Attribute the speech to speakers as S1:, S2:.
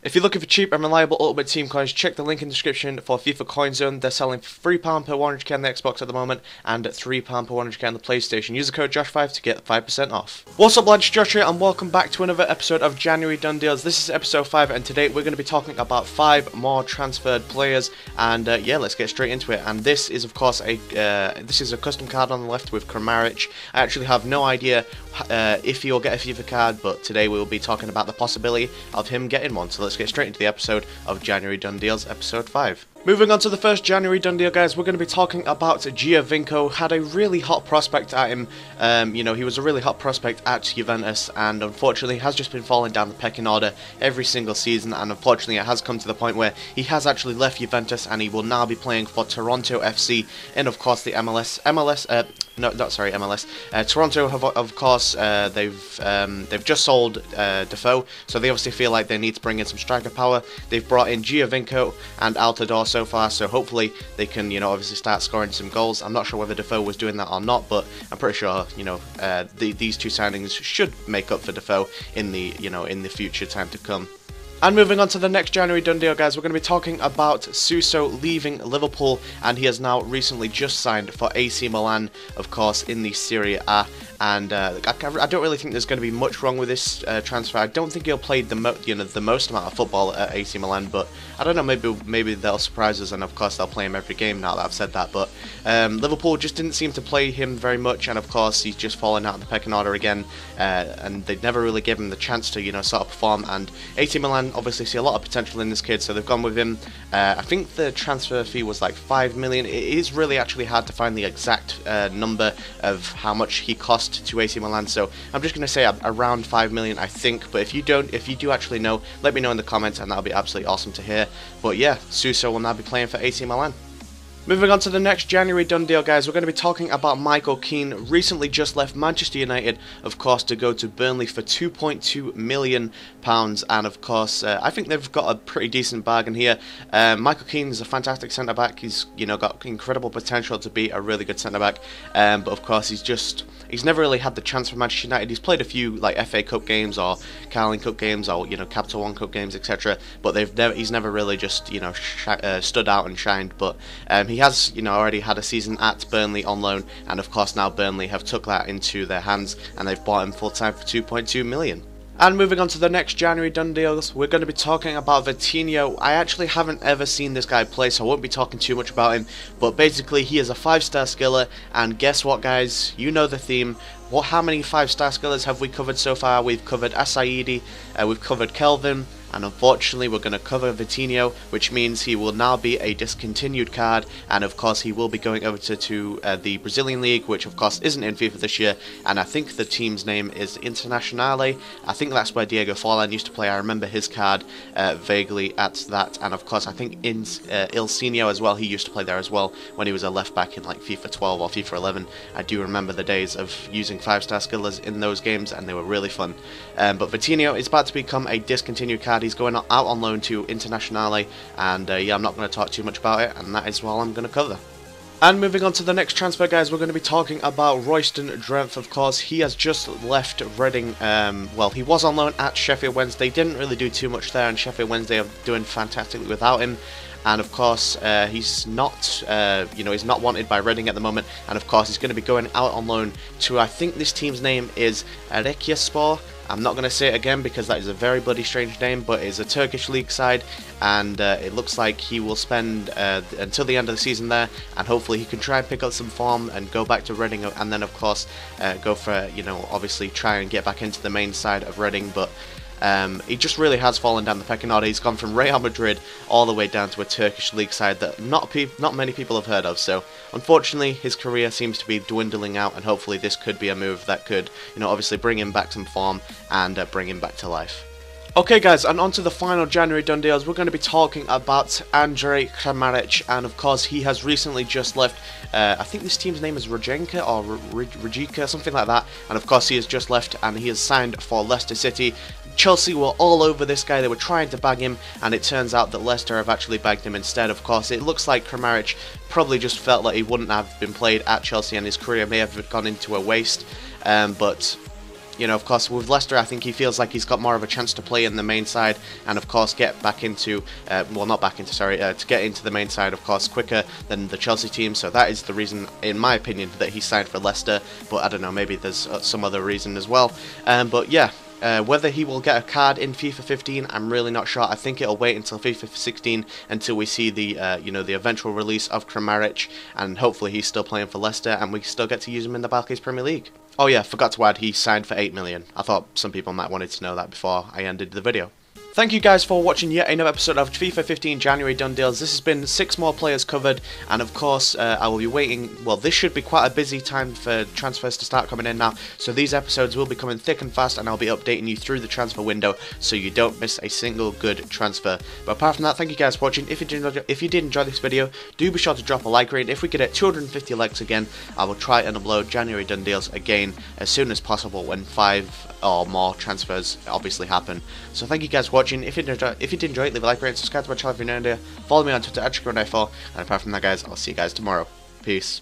S1: If you're looking for cheap and reliable Ultimate Team coins, check the link in the description for FIFA Coin Zone. They're selling for £3 per 100k on the Xbox at the moment, and £3 per 100k on the PlayStation. Use the code Josh5 to get 5% off. What's up lads, Josh here, and welcome back to another episode of January Done Deals. This is episode 5, and today we're going to be talking about 5 more transferred players, and yeah, let's get straight into it. And this is of course a custom card on the left with KRAMARIC. I actually have no idea if he'll get a FIFA card, but today we will be talking about the possibility of him getting one. So let's get straight into the episode of January Done Deals, episode 5. Moving on to the first January Done Deal, guys, we're going to be talking about GIOVINCO. Had a really hot prospect at him. You know, he was a really hot prospect at Juventus, and unfortunately has just been falling down the pecking order every single season, and unfortunately it has come to the point where he has actually left Juventus, and he will now be playing for Toronto FC in, of course, the MLS. Toronto have, of course, they've just sold Defoe, so they obviously feel like they need to bring in some striker power. They've brought in GIOVINCO and Altidore so far, so hopefully they can, you know, obviously start scoring some goals. I'm not sure whether Defoe was doing that or not, but I'm pretty sure, you know, these two signings should make up for Defoe in the, you know, in the future time to come. And moving on to the next January Done Deal, guys, we're going to be talking about SUSO leaving Liverpool, and he has now recently just signed for AC Milan, of course, in the Serie A. And I don't really think there's going to be much wrong with this transfer. I don't think he'll play the most amount of football at AC Milan, but I don't know, maybe they'll surprise us, and of course they'll play him every game now that I've said that. But Liverpool just didn't seem to play him very much, and of course he's just fallen out of the pecking order again, and they never really gave him the chance to, you know, sort of perform. And AC Milan obviously see a lot of potential in this kid, so they've gone with him. I think the transfer fee was like 5 million. It is really actually hard to find the exact number of how much he cost to AC Milan, so I'm just going to say around 5 million, I think. But if you do actually know, let me know in the comments, and that'll be absolutely awesome to hear. But yeah, SUSO will now be playing for AC Milan. Moving on to the next January Done Deal, guys, we're going to be talking about Michael Keane. Recently just left Manchester United, of course, to go to Burnley for £2.2 million, and of course, I think they've got a pretty decent bargain here. Michael Keane is a fantastic centre-back. He's, you know, got incredible potential to be a really good centre-back, but of course he's never really had the chance for Manchester United. He's played a few like FA Cup games or Carling Cup games or, you know, Capital One Cup games, etc. But he's never really just, you know, stood out and shined. But he has, you know, already had a season at Burnley on loan, and of course now Burnley have took that into their hands, and they've bought him full time for £2.2 million. And moving on to the next January Done Deals, we're going to be talking about VITINHO. I actually haven't ever seen this guy play, so I won't be talking too much about him, but basically he is a 5-star skiller, and guess what, guys? You know the theme. How many 5-star skillers have we covered so far? We've covered Asaidi, we've covered Kelvin, and unfortunately we're going to cover VITINHO, which means he will now be a discontinued card, and of course he will be going over to the Brazilian League, which of course isn't in FIFA this year, and I think the team's name is Internazionale. I think that's where Diego Forlan used to play. I remember his card vaguely at that, and of course I think in Il Signo as well, he used to play there as well when he was a left back in like FIFA 12 or FIFA 11. I do remember the days of using 5-star skillers in those games, and they were really fun. But VITINHO is about to become a discontinued card. He's going out on loan to Internazionale, and yeah, I'm not going to talk too much about it, and that is all I'm going to cover. And moving on to the next transfer, guys, we're going to be talking about Royston Drenthe. Of course, he has just left Reading. Well, he was on loan at Sheffield Wednesday. Didn't really do too much there, and Sheffield Wednesday are doing fantastically without him. And of course, he's not, you know, he's not wanted by Reading at the moment. And of course, he's going to be going out on loan to, I think this team's name is Erekyaspor. I'm not going to say it again because that is a very bloody strange name, but it's a Turkish league side, and it looks like he will spend until the end of the season there, and hopefully he can try and pick up some form and go back to Reading, and then of course go for, you know, obviously try and get back into the main side of Reading. But he just really has fallen down the pecking order. He's gone from Real Madrid all the way down to a Turkish league side that not many people have heard of. So unfortunately, his career seems to be dwindling out, and hopefully this could be a move that could, you know, obviously bring him back some form and bring him back to life. Okay guys, and on to the final January Done Deals. We're going to be talking about Andrej Kramaric, and of course he has recently just left, I think this team's name is Rijeka or Rijeka, something like that, and of course he has just left and he has signed for Leicester City. Chelsea were all over this guy. They were trying to bag him, and it turns out that Leicester have actually bagged him instead. Of course, it looks like Kramaric probably just felt like he wouldn't have been played at Chelsea, and his career may have gone into a waste, but you know, of course, with Leicester, I think he feels like he's got more of a chance to play in the main side, and of course get back into, well, not back into, sorry, to get into the main side, of course, quicker than the Chelsea team. So that is the reason, in my opinion, that he signed for Leicester. But I don't know, maybe there's some other reason as well. But yeah. Whether he will get a card in FIFA 15, I'm really not sure. I think it'll wait until FIFA 16 until we see the you know, the eventual release of KRAMARIC, and hopefully he's still playing for Leicester and we still get to use him in the Barclays Premier League. Oh yeah, forgot to add, he signed for 8 million. I thought some people might wanted to know that before I ended the video. Thank you guys for watching yet another episode of FIFA 15 January Done Deals. This has been 6 more players covered, and of course I will be waiting. Well, this should be quite a busy time for transfers to start coming in now, so these episodes will be coming thick and fast, and I'll be updating you through the transfer window so you don't miss a single good transfer. But apart from that, thank you guys for watching. If you did enjoy this video, do be sure to drop a like rating. If we get 250 likes again, I will try and upload January Done Deals again as soon as possible when 5 or more transfers obviously happen. So thank you guys for watching. If you did enjoy it, leave a like, rate, and subscribe to my channel if you're new here. Follow me on Twitter at @GRENTHE, and apart from that, guys, I'll see you guys tomorrow. Peace.